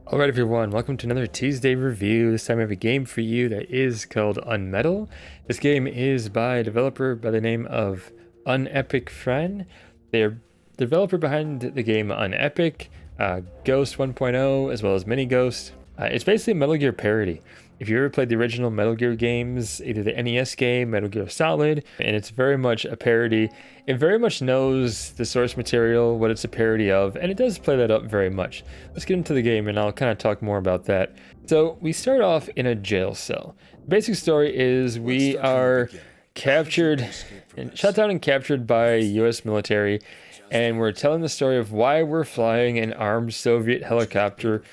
Alright everyone, welcome to another Tuesday review. This time I have a game for you that is called UnMetal. This game is by a developer by the name of Unepic Friend. They're the developer behind the game Unepic, Ghost 1.0, as well as Mini Ghost. It's basically a Metal Gear parody. If you ever played the original Metal Gear games, either the NES game, Metal Gear Solid, and it's very much a parody. It very much knows the source material, what it's a parody of, and it does play that up very much. Let's get into the game and I'll kind of talk more about that. So we start off in a jail cell. The basic story is we are captured, and shot down and captured by US military, and we're telling the story of why we're flying an armed Soviet helicopter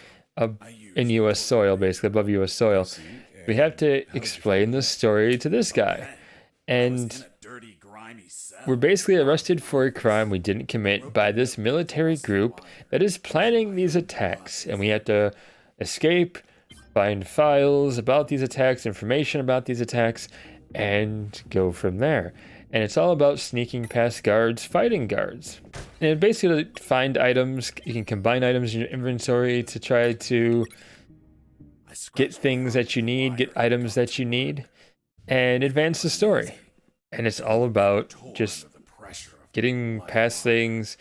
in US soil, basically above US soil. We have to explain the story to this guy, and we're basically arrested for a crime we didn't commit by this military group that is planning these attacks, and we have to escape, find files about these attacks, information about these attacks, and go from there. And it's all about sneaking past guards, fighting guards. And basically to find items, you can combine items in your inventory to try to get things that you need, get items that you need, and advance the story. And it's all about just getting past things,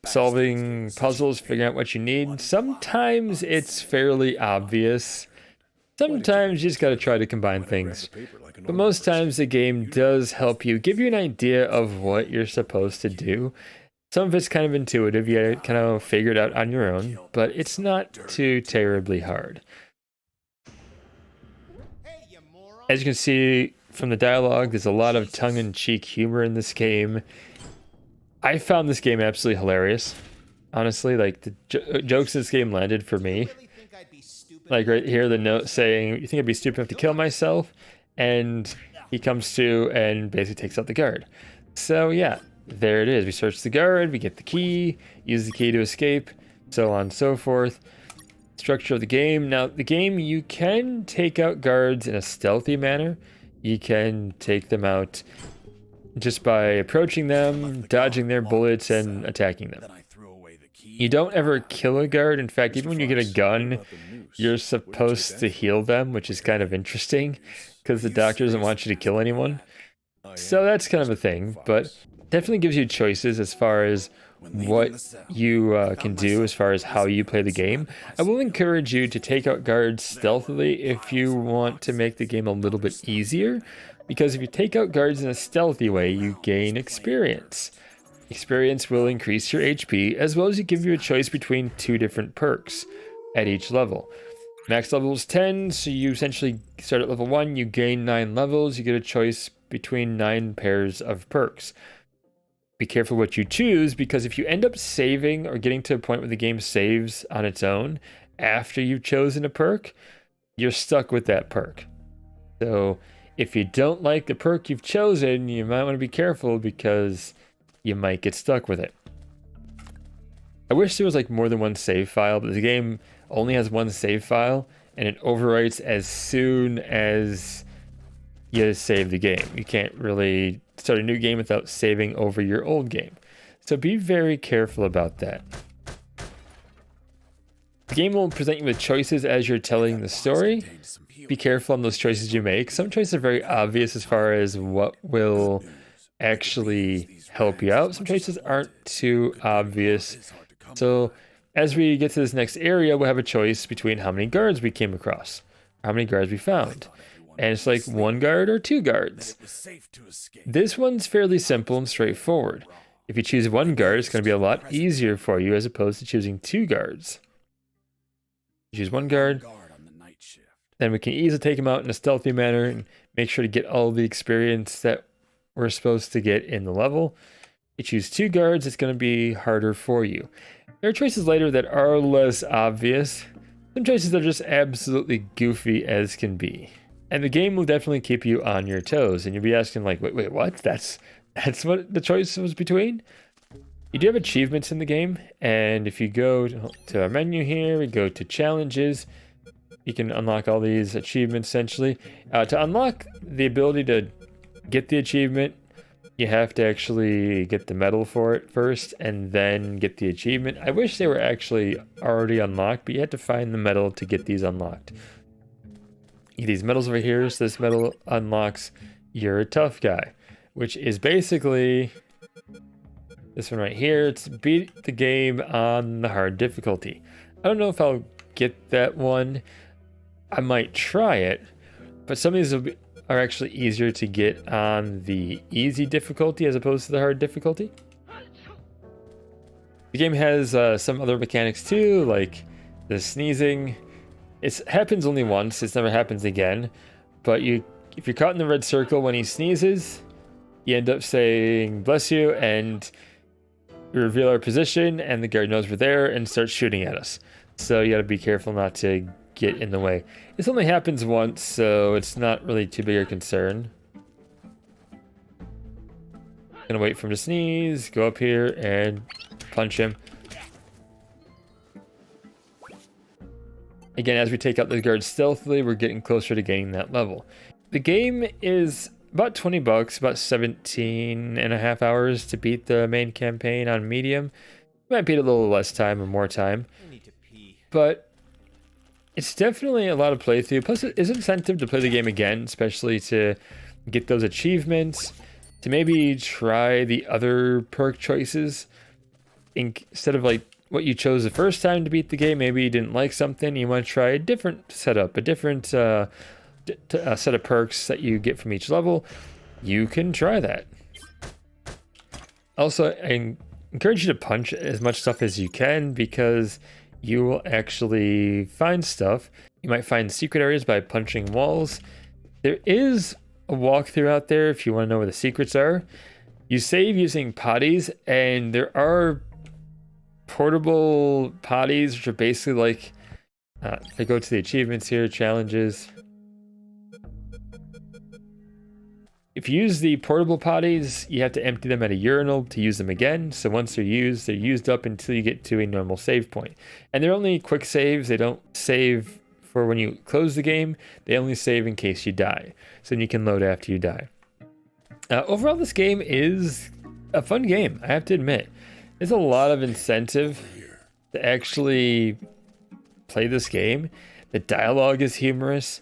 solving puzzles, figuring out what you need. Sometimes it's fairly obvious. Sometimes you just gotta try to combine things. But most times the game does help you, give you an idea of what you're supposed to do. Some of it's kind of intuitive, you gotta kind of figure it out on your own, but it's not too terribly hard. As you can see from the dialogue, there's a lot of tongue-in-cheek humor in this game. I found this game absolutely hilarious. Honestly, like the jokes this game landed for me. Like right here, the note saying, "You think I'd be stupid enough to kill myself?" And he comes to and basically takes out the guard. So yeah, there it is. We search the guard, we get the key, use the key to escape, so on and so forth. Structure of the game. Now, the game, you can take out guards in a stealthy manner. You can take them out just by approaching them, dodging their bullets, and attacking them. You don't ever kill a guard. In fact, even when you get a gun, you're supposed to heal them, which is kind of interesting because the doctor doesn't want you to kill anyone. So that's kind of a thing, but definitely gives you choices as far as what you can do as far as how you play the game. I will encourage you to take out guards stealthily if you want to make the game a little bit easier, because if you take out guards in a stealthy way, you gain experience. Experience will increase your HP, as well as it give you a choice between two different perks at each level. Max level is 10, so you essentially start at level 1, you gain 9 levels, you get a choice between 9 pairs of perks. Be careful what you choose, because if you end up saving or getting to a point where the game saves on its own after you've chosen a perk, you're stuck with that perk. So if you don't like the perk you've chosen, you might want to be careful because you might get stuck with it. I wish there was like more than one save file, but the game only has one save file and it overwrites as soon as you save the game. You can't really start a new game without saving over your old game. So be very careful about that. The game will present you with choices as you're telling the story. Be careful on those choices you make. Some choices are very obvious as far as what will actually help you out. Some choices aren't too obvious. So as we get to this next area, we'll have a choice between how many guards we came across, how many guards we found. And it's like 1 guard or 2 guards. This one's fairly simple and straightforward. If you choose 1 guard, it's going to be a lot easier for you as opposed to choosing 2 guards. You choose 1 guard, then we can easily take him out in a stealthy manner and make sure to get all the experience that we're supposed to get in the level. If you choose 2 guards, it's going to be harder for you. There are choices later that are less obvious. Some choices that are just absolutely goofy as can be. And the game will definitely keep you on your toes, and you'll be asking like, wait, what? That's what the choice was between? You do have achievements in the game, and if you go to our menu here, we go to challenges, you can unlock all these achievements essentially. To unlock the ability to get the achievement, You have to actually get the medal for it first and then get the achievement. I wish they were actually already unlocked, but you had to find the medal to get these unlocked. You get these medals over here, so this medal unlocks You're a Tough Guy, which is basically this one right here. It's beat the game on the hard difficulty. I don't know if I'll get that one. I might try it, but some of these are actually easier to get on the easy difficulty as opposed to the hard difficulty. The game has some other mechanics too, like the sneezing. It happens only once, it never happens again, but if you're caught in the red circle when he sneezes, you end up saying bless you, and we reveal our position, and the guard knows we're there and starts shooting at us. So you gotta be careful not to get in the way. This only happens once, so it's not really too big a concern. Gonna wait for him to sneeze, go up here and punch him. Again, as we take out the guards stealthily, we're getting closer to gaining that level. The game is about 20 bucks, about 17 and a half hours to beat the main campaign on medium. You might beat a little less time or more time, but it's definitely a lot of playthrough. Plus, it is incentive to play the game again, especially to get those achievements, to maybe try the other perk choices instead of like what you chose the first time to beat the game. Maybe you didn't like something, you want to try a different setup, a different set of perks that you get from each level. You can try that. Also, I encourage you to punch as much stuff as you can, because you will actually find stuff. You might find secret areas by punching walls. There is a walkthrough out there if you want to know where the secrets are. You save using potties, and there are portable potties, which are basically like, if I go to the achievements here, challenges. If you use the portable potties, you have to empty them at a urinal to use them again. So once they're used up until you get to a normal save point. And they're only quick saves. They don't save for when you close the game. They only save in case you die. So then you can load after you die. Overall, this game is a fun game, I have to admit. There's a lot of incentive to actually play this game. The dialogue is humorous.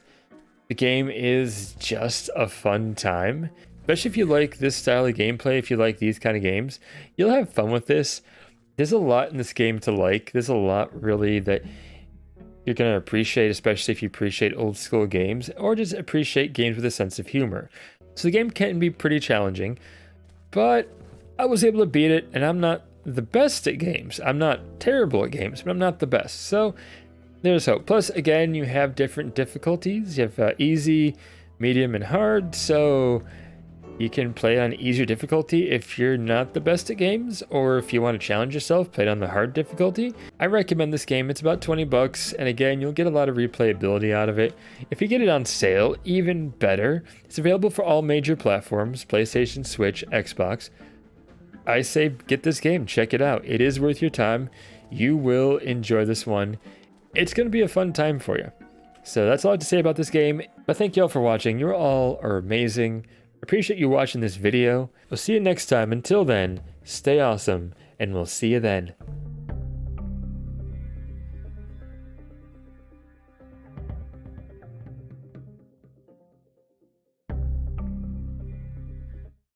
The game is just a fun time, especially if you like this style of gameplay. If you like these kind of games, you'll have fun with this. There's a lot in this game to like. There's a lot really that you're going to appreciate, especially if you appreciate old school games or just appreciate games with a sense of humor. So the game can be pretty challenging, but I was able to beat it, and I'm not the best at games. I'm not terrible at games, but I'm not the best. So there's hope. Plus, again, you have different difficulties. You have easy, medium, and hard. So you can play on easier difficulty if you're not the best at games, or if you want to challenge yourself, play it on the hard difficulty. I recommend this game. It's about 20 bucks, and again, you'll get a lot of replayability out of it. If you get it on sale, even better. It's available for all major platforms: PlayStation, Switch, Xbox. I say get this game, check it out. It is worth your time. You will enjoy this one. It's going to be a fun time for you. So that's all I have to say about this game. But thank you all for watching. You all are amazing. Appreciate you watching this video. We'll see you next time. Until then, stay awesome, and we'll see you then.